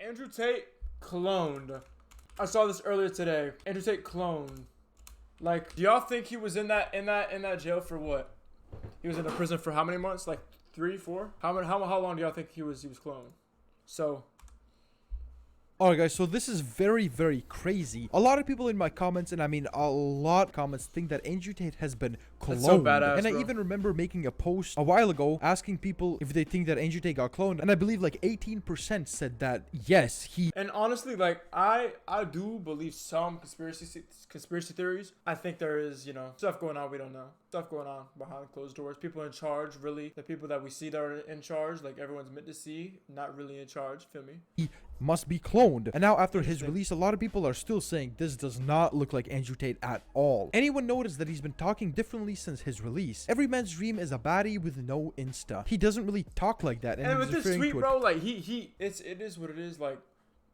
Andrew Tate cloned. I saw this earlier today. Andrew Tate cloned. Like, do y'all think he was in that jail for what? He was in a prison for how many months? Like 3, 4? How long do y'all think he was cloned? So. Alright guys, so this is very, very crazy. A lot of people in my comments, and I mean a lot of comments, think that Andrew Tate has been cloned. That's so badass, and I bro. even remember making a post a while ago asking people if they think that Andrew Tate got cloned. And I believe like 18% said that yes, he... And honestly, like, I do believe some conspiracy theories. I think there is, you know, stuff going on we don't know. Stuff going on behind closed doors. People in charge, really. The people that we see that are in charge, like everyone's meant to see, not really in charge. Feel me? He must be cloned. And now after his release, a lot of people are still saying this does not look like Andrew Tate at all. Anyone noticed that he's been talking differently since his release? Every man's dream is a baddie with no Insta. He doesn't really talk like that. And with this tweet, bro, like it is what it is. Like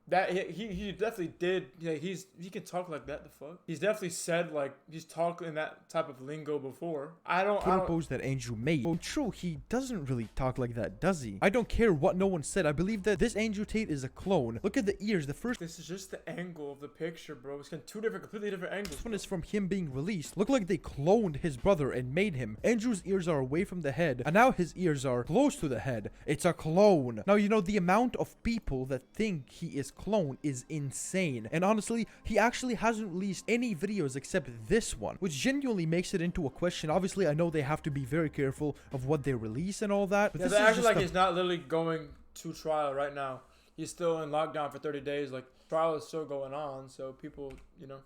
that he definitely did. Yeah, he can talk like that. The fuck, he's definitely said like he's talked in that type of lingo before. I don't post that Andrew made. Oh, true, he doesn't really talk like that, does he? I don't care what no one said. I believe that this Andrew Tate is a clone. Look at the ears. The first. This is just the angle of the picture, bro. It's got two completely different angles. This one is from him being released. Look like they cloned his brother and made him. Andrew's ears are away from the head, and now his ears are close to the head. It's a clone. Now you know the amount of people that think he is clone is insane, and honestly he actually hasn't released any videos except this one, which genuinely makes it into a question. Obviously I know they have to be very careful of what they release and all that, but yeah, this is actually like he's not literally going to trial right now. He's still in lockdown for 30 days. Like, trial is still going on, so people, you know,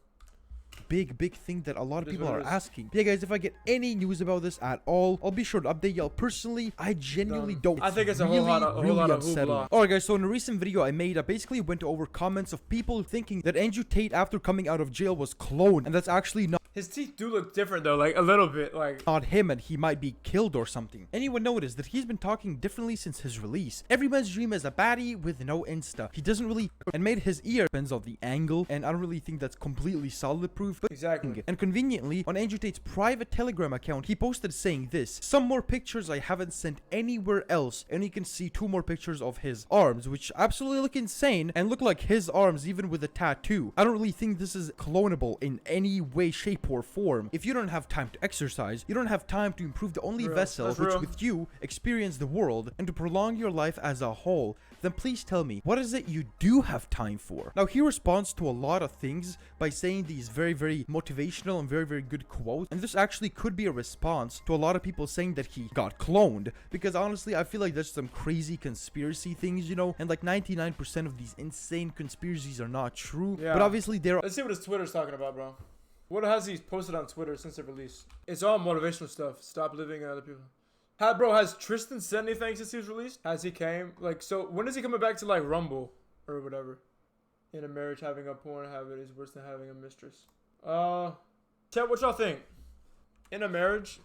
big thing that a lot of people are asking. Yeah guys, if I get any news about this at all, I'll be sure to update y'all personally. I genuinely don't. I think it's a whole lot of hoopla. Alright guys, so in a recent video I made, I basically went over comments of people thinking that Andrew Tate after coming out of jail was cloned, and that's actually not. His teeth do look different though, like a little bit, like not him, and he might be killed or something. Anyone noticed that he's been talking differently since his release? Every man's dream is a baddie with no Insta. He doesn't really, and made his ear depends on the angle, and I don't really think that's completely solid proof, but exactly. And conveniently, on Andrew Tate's private Telegram account, he posted saying this: some more pictures I haven't sent anywhere else, and you can see 2 more pictures of his arms, which absolutely look insane and look like his arms even with a tattoo. I don't really think this is clonable in any way, shape or form. If you don't have time to exercise, you don't have time to improve the only vessel which with you experience the world and to prolong your life as a whole, then please tell me, what is it you do have time for? Now he responds to a lot of things by saying these very, very motivational and very, very good quotes, and this actually could be a response to a lot of people saying that he got cloned, because honestly I feel like there's some crazy conspiracy things, you know, and like 99% of these insane conspiracies are not true. Yeah. But obviously there are. Let's see what his Twitter's talking about, bro. What has he posted on Twitter since it released? It's all motivational stuff. Stop living in other people. Bro, has Tristan said anything since he was released? Has he came? Like, so when is he coming back to like Rumble or whatever? In a marriage, having a porn habit is worse than having a mistress. Chat, what y'all think? In a marriage,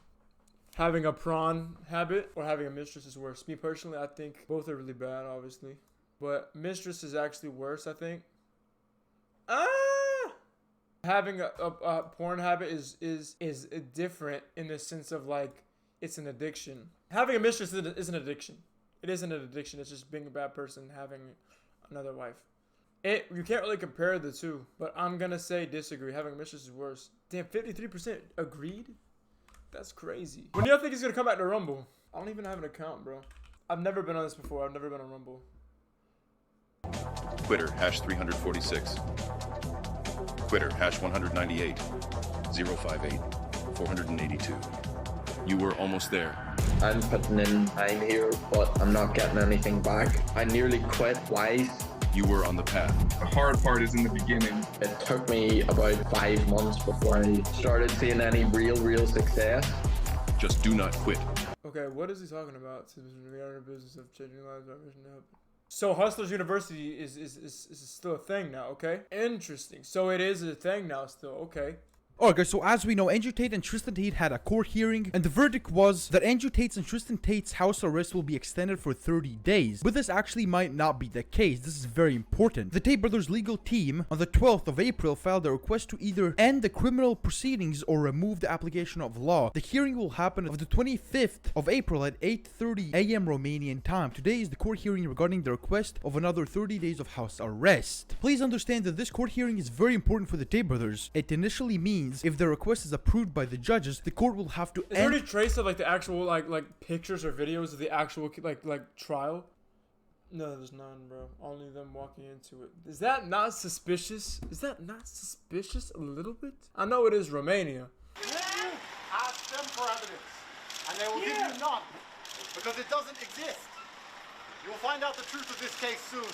having a prawn habit or having a mistress is worse. Me personally, I think both are really bad, obviously. But mistress is actually worse, I think. Having a porn habit is different in the sense of like it's an addiction. Having a mistress is an addiction. It isn't an addiction. It's just being a bad person having another wife. You can't really compare the two, but I'm gonna say disagree. Having a mistress is worse. Damn, 53% agreed? That's crazy. When do y'all think he's gonna come back to Rumble? I don't even have an account, bro. I've never been on this before. I've never been on Rumble. Twitter, #346. Twitter, #198, 058, 482. You were almost there. I'm putting in time here, but I'm not getting anything back. I nearly quit twice. You were on the path. The hard part is in the beginning. It took me about 5 months before I started seeing any real success. Just do not quit. Okay, what is he talking about? We are in a business of changing lives. Our mission to help. So Hustlers University is still a thing now, okay? Interesting. So it is a thing now still, okay. Alright guys, so as we know, Andrew Tate and Tristan Tate had a court hearing, and the verdict was that Andrew Tate's and Tristan Tate's house arrest will be extended for 30 days. But this actually might not be the case. This is very important. The Tate brothers' legal team on the 12th of April filed a request to either end the criminal proceedings or remove the application of law. The hearing will happen on the 25th of April at 8:30 a.m. Romanian time. Today is the court hearing regarding the request of another 30 days of house arrest. Please understand that this court hearing is very important for the Tate brothers. It initially means if the request is approved by the judges, the court will have to Is there any trace of like the actual like pictures or videos of the actual like trial? No, there's none, bro. Only them walking into it. Is that not suspicious? Is that not suspicious a little bit? I know it is Romania. Ask them for evidence, and they will give you none, because it doesn't exist. You will find out the truth of this case soon.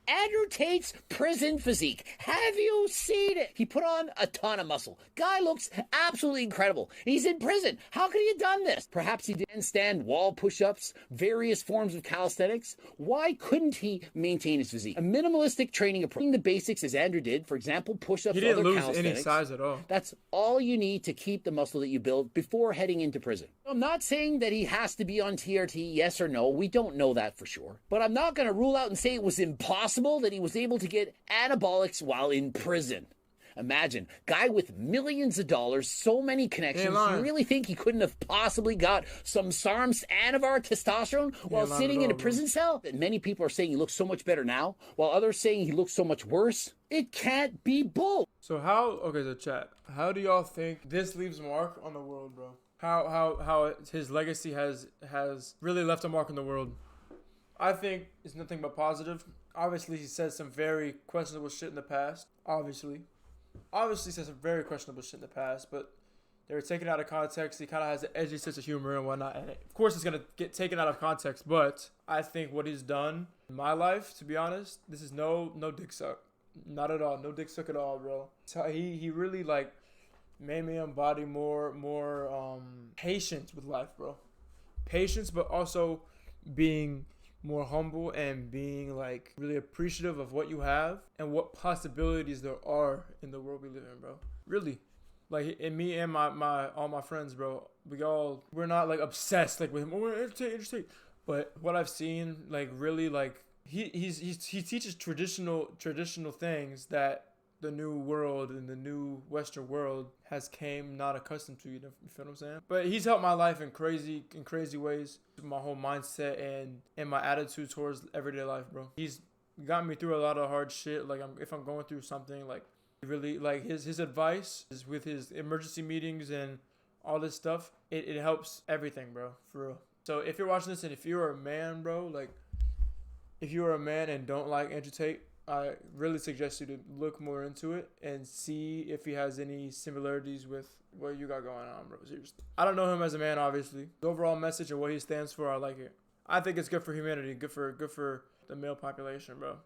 Andrew Tate's prison physique. Have you seen it? He put on a ton of muscle. Guy looks absolutely incredible. He's in prison. How could he have done this? Perhaps he didn't stand wall push-ups, various forms of calisthenics. Why couldn't he maintain his physique? A minimalistic training approach. The basics as Andrew did, for example, push-ups, He didn't other lose calisthenics. any size at all. That's all you need to keep the muscle that you build before heading into prison. I'm not saying that he has to be on TRT, yes or no. We don't know that for sure. But I'm not going to rule out and say it was impossible that he was able to get anabolics while in prison. Imagine, guy with millions of dollars, so many connections. You really think he couldn't have possibly got some SARMs Anavar testosterone while sitting in a prison cell? That many people are saying he looks so much better now, while others saying he looks so much worse. It can't be both. So okay, so chat, how do y'all think this leaves a mark on the world, bro? How his legacy has really left a mark on the world? I think it's nothing but positive. Obviously, he said some very questionable shit in the past. Obviously said some very questionable shit in the past, but they were taken out of context. He kind of has an edgy sense of humor and whatnot. And of course, it's going to get taken out of context, but I think what he's done in my life, to be honest, this is no dick suck. Not at all. No dick suck at all, bro. So he really, like, made me embody more patience with life, bro. Patience, but also being more humble and being like really appreciative of what you have and what possibilities there are in the world we live in, bro. Really, like, and me and my all my friends, bro, we're not like obsessed like with him. Oh, Andrew Tate. But what I've seen, like, really, like, he teaches traditional things that the new world and the new Western world has came not accustomed to. You feel what I'm saying? But he's helped my life in crazy ways. My whole mindset and my attitude towards everyday life, bro. He's got me through a lot of hard shit. Like, if I'm going through something, like, really, like, his advice is with his emergency meetings and all this stuff. It helps everything, bro, for real. So if you're watching this and if you're a man, bro, like, if you're a man and don't like Andrew Tate, I really suggest you to look more into it and see if he has any similarities with what you got going on, bro. Seriously. I don't know him as a man, obviously. The overall message and what he stands for, I like it. I think it's good for humanity, good for the male population, bro.